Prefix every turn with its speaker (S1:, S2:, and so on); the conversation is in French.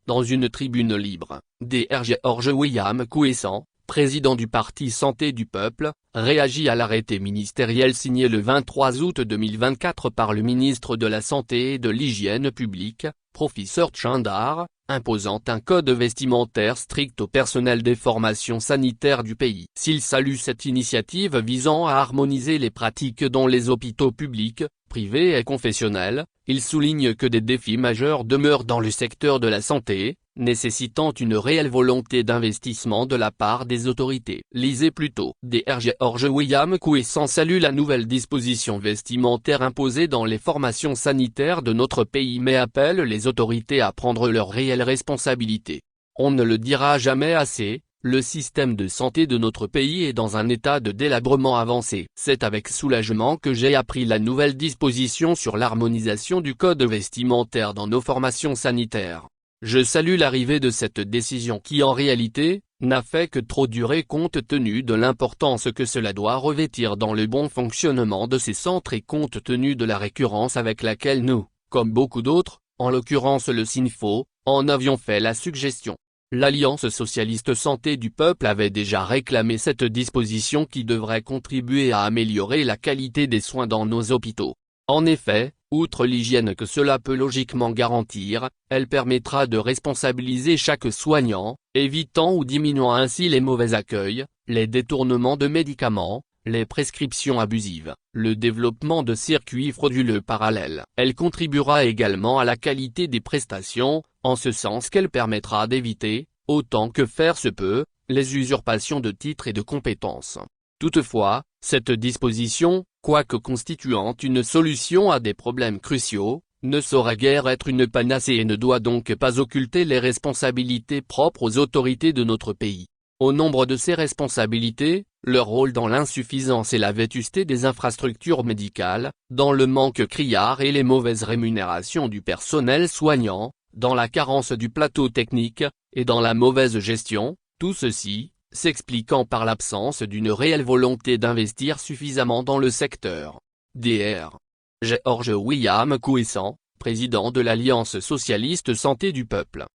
S1: Dans une tribune libre, Dr George William Kouessant, président du parti Santé du Peuple, réagit à l'arrêté ministériel signé le 23 août 2024 par le ministre de la Santé et de l'Hygiène publique, professeur Tchindar, imposant un code vestimentaire strict au personnel des formations sanitaires du pays. S'il salue cette initiative visant à harmoniser les pratiques dans les hôpitaux publics, privés et confessionnels, il souligne que des défis majeurs demeurent dans le secteur de la santé, nécessitant une réelle volonté d'investissement de la part des autorités. Lisez plutôt. Dr George William Kouessant salue la nouvelle disposition vestimentaire imposée dans les formations sanitaires de notre pays mais appelle les autorités à prendre leurs réelles responsabilités. On ne le dira jamais assez, le système de santé de notre pays est dans un état de délabrement avancé. C'est avec soulagement que j'ai appris la nouvelle disposition sur l'harmonisation du code vestimentaire dans nos formations sanitaires. Je salue l'arrivée de cette décision qui en réalité, n'a fait que trop durer compte tenu de l'importance que cela doit revêtir dans le bon fonctionnement de ces centres et compte tenu de la récurrence avec laquelle nous, comme beaucoup d'autres, en l'occurrence le SINFO, en avions fait la suggestion. L'Alliance socialiste santé du peuple avait déjà réclamé cette disposition qui devrait contribuer à améliorer la qualité des soins dans nos hôpitaux. En effet, outre l'hygiène que cela peut logiquement garantir, elle permettra de responsabiliser chaque soignant, évitant ou diminuant ainsi les mauvais accueils, les détournements de médicaments, les prescriptions abusives, le développement de circuits frauduleux parallèles. Elle contribuera également à la qualité des prestations, en ce sens qu'elle permettra d'éviter, autant que faire se peut, les usurpations de titres et de compétences. Toutefois, cette disposition, quoique constituant une solution à des problèmes cruciaux, ne saurait guère être une panacée et ne doit donc pas occulter les responsabilités propres aux autorités de notre pays. Au nombre de ces responsabilités, leur rôle dans l'insuffisance et la vétusté des infrastructures médicales, dans le manque criard et les mauvaises rémunérations du personnel soignant, dans la carence du plateau technique, et dans la mauvaise gestion, tout ceci, s'expliquant par l'absence d'une réelle volonté d'investir suffisamment dans le secteur. Dr George William Kouessant, président de l'Alliance socialiste santé du peuple.